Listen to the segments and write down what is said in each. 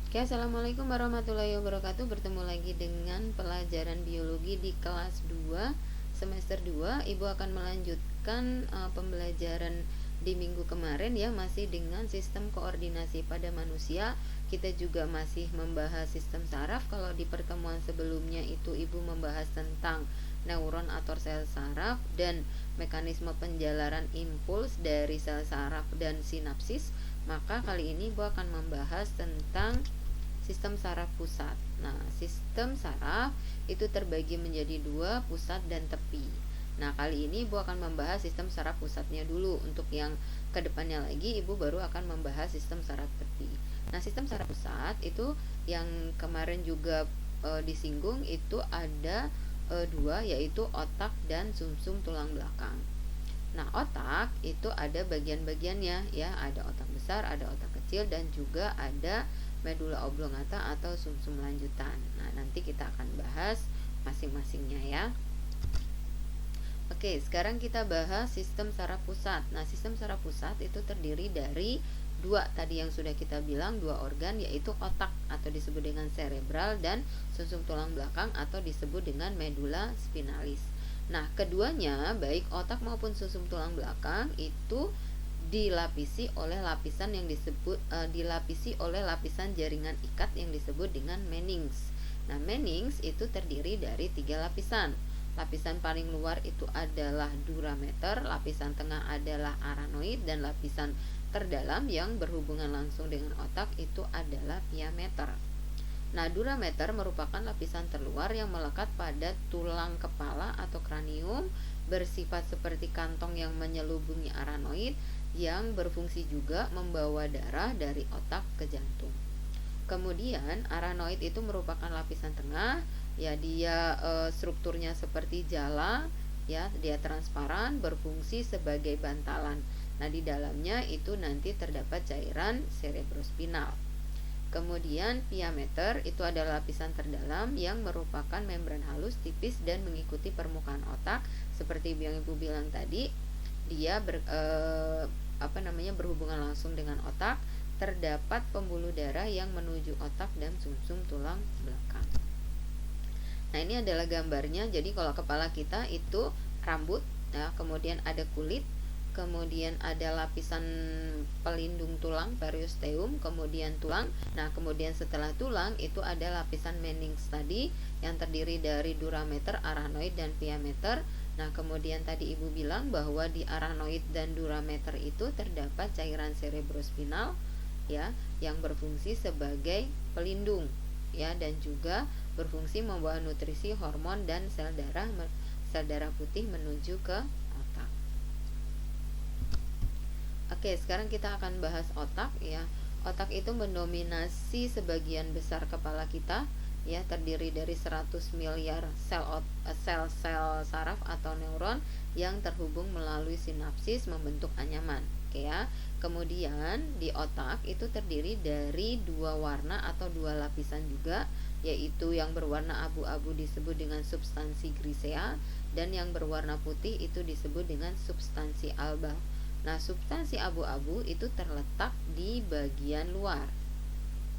Oke, assalamualaikum warahmatullahi wabarakatuh. Bertemu lagi dengan pelajaran biologi di kelas 2 semester 2. Ibu akan melanjutkan pembelajaran di minggu kemarin ya, masih dengan sistem koordinasi pada manusia. Kita juga masih membahas sistem saraf. Kalau di pertemuan sebelumnya itu Ibu membahas tentang neuron atau sel saraf dan mekanisme penjalaran impuls dari sel saraf dan sinapsis. Maka kali ini Ibu akan membahas tentang sistem saraf pusat. Nah, sistem saraf itu terbagi menjadi dua, pusat dan tepi. Nah, kali ini Ibu akan membahas sistem saraf pusatnya dulu. Untuk yang kedepannya lagi, Ibu baru akan membahas sistem saraf tepi. Nah, sistem saraf pusat itu yang kemarin juga disinggung itu ada dua, yaitu otak dan sumsum tulang belakang. Nah, otak itu ada bagian-bagiannya ya, ada otak besar, ada otak kecil, dan juga ada medula oblongata atau sumsum lanjutan. Nah, nanti kita akan bahas masing-masingnya ya. Oke, sekarang kita bahas sistem saraf pusat. Nah, sistem saraf pusat itu terdiri dari dua tadi yang sudah kita bilang, dua organ, yaitu otak atau disebut dengan cerebral dan sumsum tulang belakang atau disebut dengan medula spinalis. Nah, keduanya baik otak maupun sumsum tulang belakang itu dilapisi oleh lapisan yang disebut lapisan jaringan ikat yang disebut dengan meninx. Nah, meninx itu terdiri dari 3 lapisan. Lapisan paling luar itu adalah durameter, lapisan tengah adalah aranoid, dan lapisan terdalam yang berhubungan langsung dengan otak itu adalah pia meter. Nah, durameter merupakan lapisan terluar yang melekat pada tulang kepala atau kranium, bersifat seperti kantong yang menyelubungi aranoid, yang berfungsi juga membawa darah dari otak ke jantung. Kemudian aranoid itu merupakan lapisan tengah, ya dia strukturnya seperti jala, ya dia transparan, berfungsi sebagai bantalan. Nah, di dalamnya itu nanti terdapat cairan cerebrospinal. Kemudian pia meter itu adalah lapisan terdalam yang merupakan membran halus tipis dan mengikuti permukaan otak, seperti yang Ibu bilang tadi, dia berhubungan langsung dengan otak. Terdapat pembuluh darah yang menuju otak dan sumsum tulang belakang. Nah, ini adalah gambarnya. Jadi kalau kepala kita itu rambut, ya, kemudian ada kulit, kemudian ada lapisan pelindung tulang periosteum, kemudian tulang. Nah, kemudian setelah tulang itu ada lapisan meninx tadi yang terdiri dari durameter, aranoid, dan pia meter. Nah, kemudian tadi Ibu bilang bahwa di aranoid dan durameter itu terdapat cairan cerebrospinal ya, yang berfungsi sebagai pelindung ya, dan juga berfungsi membawa nutrisi, hormon, dan sel darah putih menuju ke otak. Oke, sekarang kita akan bahas otak ya. Otak itu mendominasi sebagian besar kepala kita ya, terdiri dari 100 miliar sel-sel saraf atau neuron yang terhubung melalui sinapsis membentuk anyaman. Oke ya. Kemudian di otak itu terdiri dari dua warna atau dua lapisan juga, yaitu yang berwarna abu-abu disebut dengan substansi grisea, dan yang berwarna putih itu disebut dengan substansi alba. Nah, substansi abu-abu itu terletak di bagian luar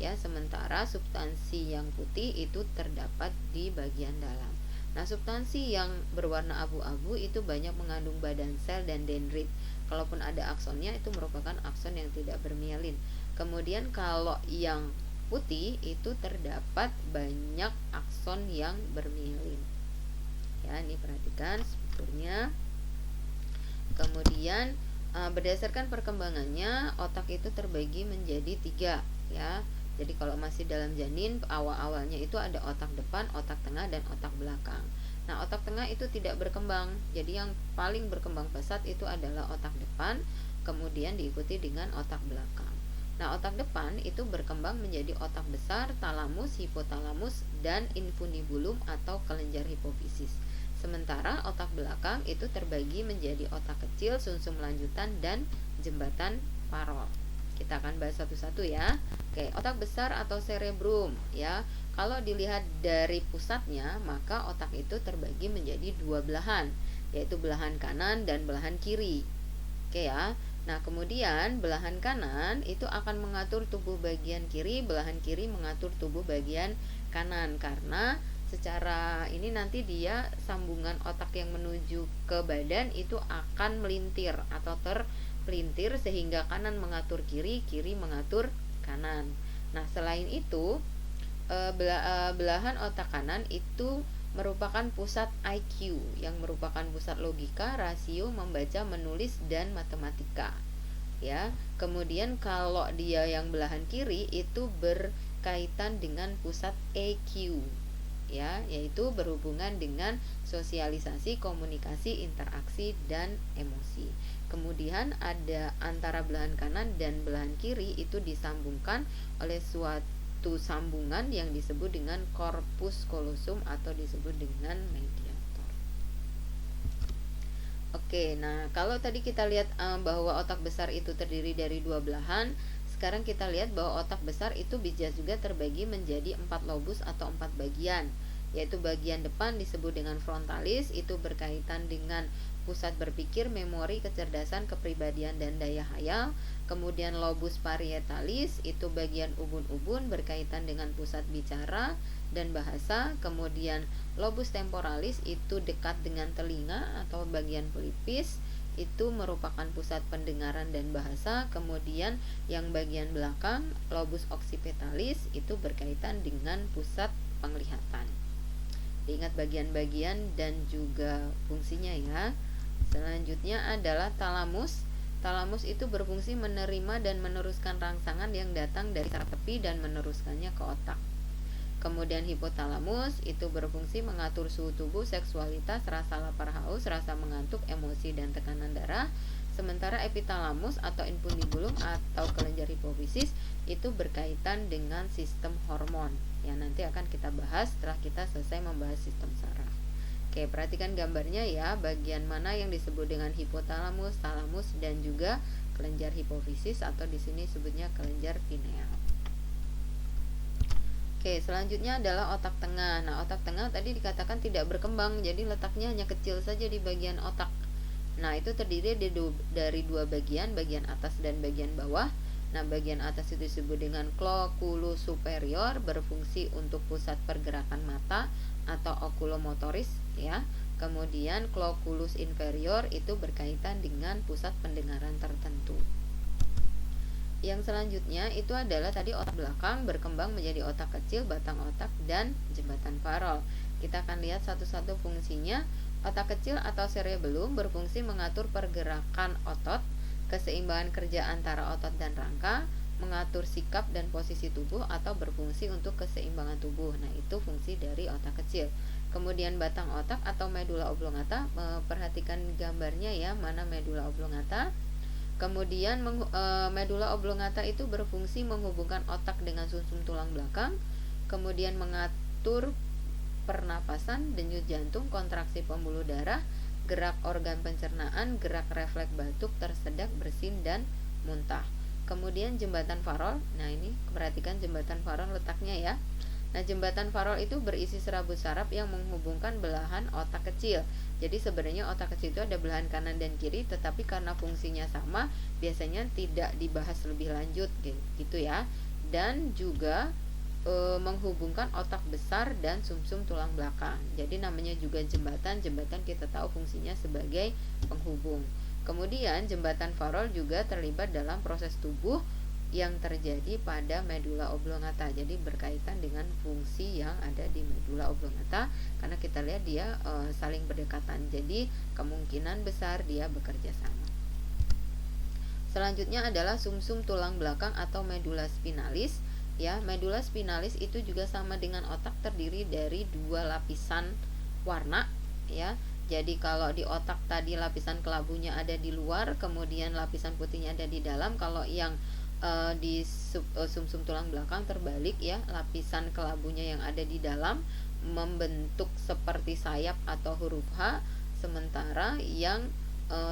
ya, sementara substansi yang putih itu terdapat di bagian dalam. Nah, substansi yang berwarna abu-abu itu banyak mengandung badan sel dan dendrit. Kalaupun ada aksonnya, itu merupakan akson yang tidak bermielin. Kemudian kalau yang putih itu terdapat banyak akson yang bermielin. Ya, ini perhatikan strukturnya. Kemudian berdasarkan perkembangannya, otak itu terbagi menjadi 3 ya. Jadi kalau masih dalam janin, awal-awalnya itu ada otak depan, otak tengah, dan otak belakang. Nah, otak tengah itu tidak berkembang. Jadi yang paling berkembang pesat itu adalah otak depan, kemudian diikuti dengan otak belakang. Nah, otak depan itu berkembang menjadi otak besar, talamus, hipotalamus, dan infundibulum atau kelenjar hipofisis. Sementara otak belakang itu terbagi menjadi otak kecil, sumsum lanjutan, dan jembatan parol. Kita akan bahas satu-satu ya. Oke, otak besar atau cerebrum ya. Kalau dilihat dari pusatnya, maka otak itu terbagi menjadi dua belahan, yaitu belahan kanan dan belahan kiri. Oke ya. Nah, kemudian belahan kanan itu akan mengatur tubuh bagian kiri, belahan kiri mengatur tubuh bagian kanan, karena secara ini nanti dia sambungan otak yang menuju ke badan itu akan melintir atau terpelintir, sehingga kanan mengatur kiri, kiri mengatur kanan. Nah, selain itu belahan otak kanan itu merupakan pusat IQ, yang merupakan pusat logika, rasio, membaca, menulis, dan matematika. Ya, kemudian kalau dia yang belahan kiri itu berkaitan dengan pusat EQ, ya, yaitu berhubungan dengan sosialisasi, komunikasi, interaksi, dan emosi. Kemudian ada antara belahan kanan dan belahan kiri itu disambungkan oleh suatu sambungan yang disebut dengan corpus callosum atau disebut dengan mediator. Oke, nah kalau tadi kita lihat bahwa otak besar itu terdiri dari dua belahan, sekarang kita lihat bahwa otak besar itu bisa juga terbagi menjadi 4 lobus atau 4 bagian, yaitu bagian depan disebut dengan frontalis, itu berkaitan dengan pusat berpikir, memori, kecerdasan, kepribadian, dan daya hayal. Kemudian lobus parietalis itu bagian ubun-ubun berkaitan dengan pusat bicara dan bahasa. Kemudian lobus temporalis itu dekat dengan telinga atau bagian pelipis, itu merupakan pusat pendengaran dan bahasa. Kemudian yang bagian belakang lobus occipitalis itu berkaitan dengan pusat penglihatan. Ingat bagian-bagian dan juga fungsinya ya. Selanjutnya adalah talamus. Talamus itu berfungsi menerima dan meneruskan rangsangan yang datang dari saraf tepi dan meneruskannya ke otak. Kemudian hipotalamus itu berfungsi mengatur suhu tubuh, seksualitas, rasa lapar haus, rasa mengantuk, emosi, dan tekanan darah. Sementara epitalamus atau infundibulum atau kelenjar hipofisis itu berkaitan dengan sistem hormon. Ya, nanti akan kita bahas setelah kita selesai membahas sistem saraf. Oke, perhatikan gambarnya ya, bagian mana yang disebut dengan hipotalamus, talamus, dan juga kelenjar hipofisis atau di sini sebutnya kelenjar pineal. Oke, selanjutnya adalah otak tengah. Nah, otak tengah tadi dikatakan tidak berkembang, jadi letaknya hanya kecil saja di bagian otak. Nah, itu terdiri dari dua bagian atas dan bagian bawah. Nah, bagian atas itu disebut dengan floculus superior, berfungsi untuk pusat pergerakan mata atau okulomotoris ya. Kemudian floculus inferior itu berkaitan dengan pusat pendengaran tertentu. Yang selanjutnya itu adalah tadi otak belakang berkembang menjadi otak kecil, batang otak, dan jembatan farol. Kita akan lihat satu-satu fungsinya. Otak kecil atau cerebellum berfungsi mengatur pergerakan otot, keseimbangan kerja antara otot dan rangka, mengatur sikap dan posisi tubuh atau berfungsi untuk keseimbangan tubuh. Nah, itu fungsi dari otak kecil. Kemudian batang otak atau medula oblongata, perhatikan gambarnya ya, mana medula oblongata. Kemudian medula oblongata itu berfungsi menghubungkan otak dengan sumsum tulang belakang, kemudian mengatur pernapasan, denyut jantung, kontraksi pembuluh darah, gerak organ pencernaan, gerak refleks batuk, tersedak, bersin, dan muntah. Kemudian jembatan farol. Nah, ini perhatikan jembatan farol letaknya ya. Nah, jembatan farol itu berisi serabut saraf yang menghubungkan belahan otak kecil. Jadi sebenarnya otak kecil itu ada belahan kanan dan kiri, tetapi karena fungsinya sama, biasanya tidak dibahas lebih lanjut gitu ya. Dan juga menghubungkan otak besar dan sumsum tulang belakang. Jadi namanya juga jembatan kita tahu fungsinya sebagai penghubung. Kemudian jembatan farol juga terlibat dalam proses tubuh yang terjadi pada medula oblongata. Jadi berkaitan dengan fungsi yang ada di medula oblongata, karena kita lihat dia saling berdekatan. Jadi kemungkinan besar dia bekerja sama. Selanjutnya adalah sumsum tulang belakang atau medula spinalis. Ya, medula spinalis itu juga sama dengan otak, terdiri dari dua lapisan warna ya. Jadi kalau di otak tadi lapisan kelabunya ada di luar, kemudian lapisan putihnya ada di dalam. Kalau yang di sumsum tulang belakang terbalik ya, lapisan kelabunya yang ada di dalam membentuk seperti sayap atau huruf H, sementara yang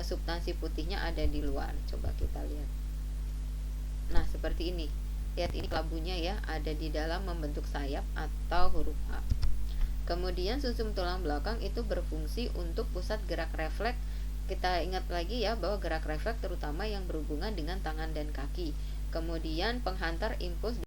substansi putihnya ada di luar. Coba kita lihat. Nah, seperti ini. Lihat ini kelabunya ya, ada di dalam membentuk sayap atau huruf H. Kemudian sumsum tulang belakang itu berfungsi untuk pusat gerak refleks, kita ingat lagi ya bahwa gerak refleks terutama yang berhubungan dengan tangan dan kaki. Kemudian penghantar impuls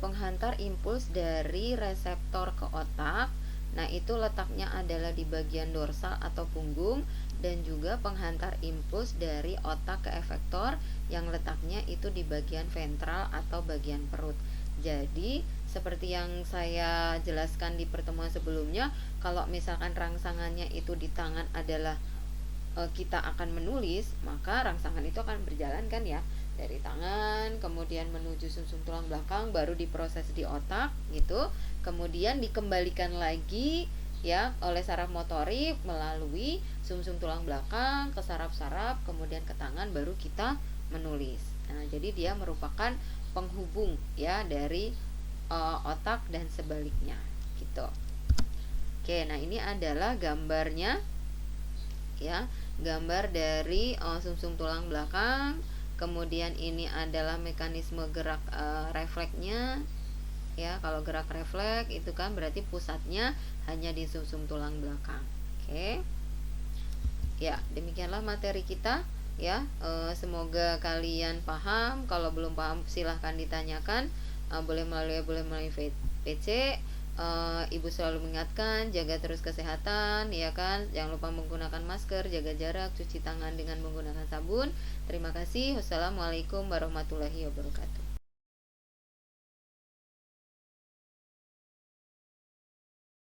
penghantar impuls dari reseptor ke otak. Nah, itu letaknya adalah di bagian dorsal atau punggung, dan juga penghantar impuls dari otak ke efektor yang letaknya itu di bagian ventral atau bagian perut. Jadi, seperti yang saya jelaskan di pertemuan sebelumnya, kalau misalkan rangsangannya itu di tangan adalah kita akan menulis, maka rangsangan itu akan berjalan kan ya, dari tangan kemudian menuju sumsum tulang belakang, baru diproses di otak gitu, kemudian dikembalikan lagi ya oleh saraf motorik melalui sumsum tulang belakang ke saraf-saraf, kemudian ke tangan, baru kita menulis. Nah, jadi dia merupakan penghubung ya dari otak dan sebaliknya gitu. Oke, nah ini adalah gambarnya ya, gambar dari sumsum tulang belakang. Kemudian ini adalah mekanisme gerak refleksnya ya. Kalau gerak refleks itu kan berarti pusatnya hanya di sumsum tulang belakang. Oke. Ya, demikianlah materi kita ya. Semoga kalian paham. Kalau belum paham silahkan ditanyakan, boleh melalui PC. Ibu selalu mengingatkan, jaga terus kesehatan ya kan, jangan lupa menggunakan masker, jaga jarak, cuci tangan dengan menggunakan sabun. Terima kasih. Wassalamualaikum warahmatullahi wabarakatuh.